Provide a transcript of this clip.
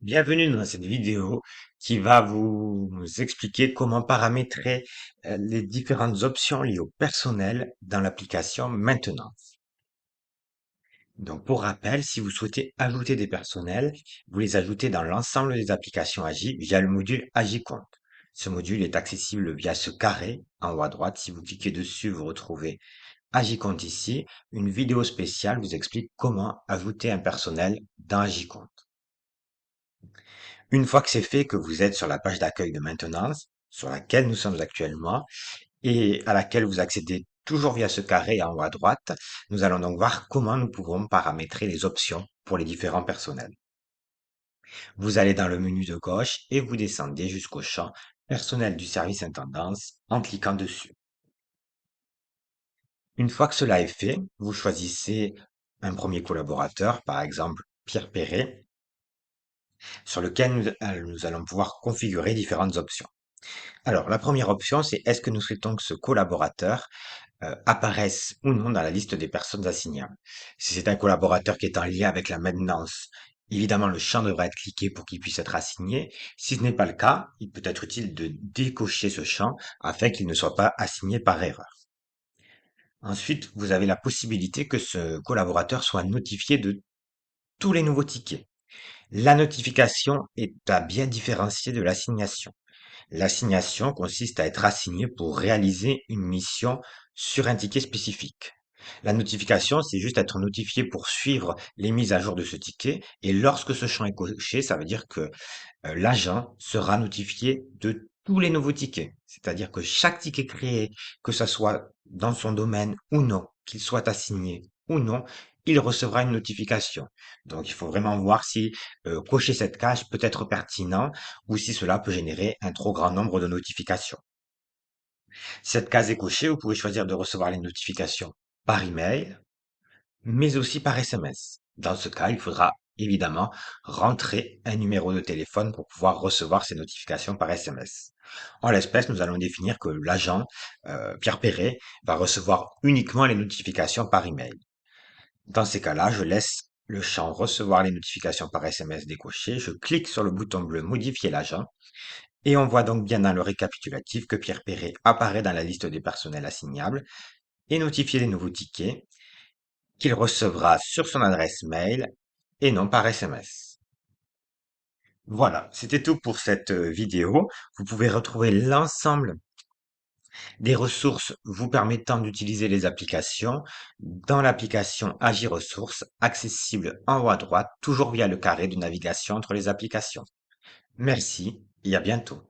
Bienvenue dans cette vidéo qui va vous expliquer comment paramétrer les différentes options liées au personnel dans l'application Maintenance. Donc, pour rappel, si vous souhaitez ajouter des personnels, vous les ajoutez dans l'ensemble des applications Agi via le module AgiCompte. Ce module est accessible via ce carré en haut à droite. Si vous cliquez dessus, vous retrouvez AgiCompte ici. Une vidéo spéciale vous explique comment ajouter un personnel dans AgiCompte. Une fois que c'est fait, que vous êtes sur la page d'accueil de maintenance, sur laquelle nous sommes actuellement, et à laquelle vous accédez toujours via ce carré en haut à droite, nous allons donc voir comment nous pouvons paramétrer les options pour les différents personnels. Vous allez dans le menu de gauche et vous descendez jusqu'au champ personnel du service intendance en cliquant dessus. Une fois que cela est fait, vous choisissez un premier collaborateur, par exemple Pierre Perret, sur lequel nous allons pouvoir configurer différentes options. Alors, la première option, c'est est-ce que nous souhaitons que ce collaborateur apparaisse ou non dans la liste des personnes assignables. Si c'est un collaborateur qui est en lien avec la maintenance, évidemment, le champ devra être cliqué pour qu'il puisse être assigné. Si ce n'est pas le cas, il peut être utile de décocher ce champ afin qu'il ne soit pas assigné par erreur. Ensuite, vous avez la possibilité que ce collaborateur soit notifié de tous les nouveaux tickets. La notification est à bien différencier de l'assignation. L'assignation consiste à être assigné pour réaliser une mission sur un ticket spécifique. La notification, c'est juste être notifié pour suivre les mises à jour de ce ticket. Et lorsque ce champ est coché, ça veut dire que l'agent sera notifié de tous les nouveaux tickets. C'est-à-dire que chaque ticket créé, que ce soit dans son domaine ou non, qu'il soit assigné ou non, il recevra une notification. Donc, il faut vraiment voir si cocher cette case peut être pertinent ou si cela peut générer un trop grand nombre de notifications. Si cette case est cochée, vous pouvez choisir de recevoir les notifications par email, mais aussi par SMS. Dans ce cas, il faudra évidemment rentrer un numéro de téléphone pour pouvoir recevoir ces notifications par SMS. En l'espèce, nous allons définir que l'agent, Pierre Perret, va recevoir uniquement les notifications par email. Dans ces cas-là, je laisse le champ recevoir les notifications par SMS décoché, je clique sur le bouton bleu modifier l'agent et on voit donc bien dans le récapitulatif que Pierre Perret apparaît dans la liste des personnels assignables et notifier les nouveaux tickets qu'il recevra sur son adresse mail et non par SMS. Voilà, c'était tout pour cette vidéo. Vous pouvez retrouver l'ensemble des ressources vous permettant d'utiliser les applications dans l'application Agi Ressources, accessible en haut à droite, toujours via le carré de navigation entre les applications. Merci et à bientôt.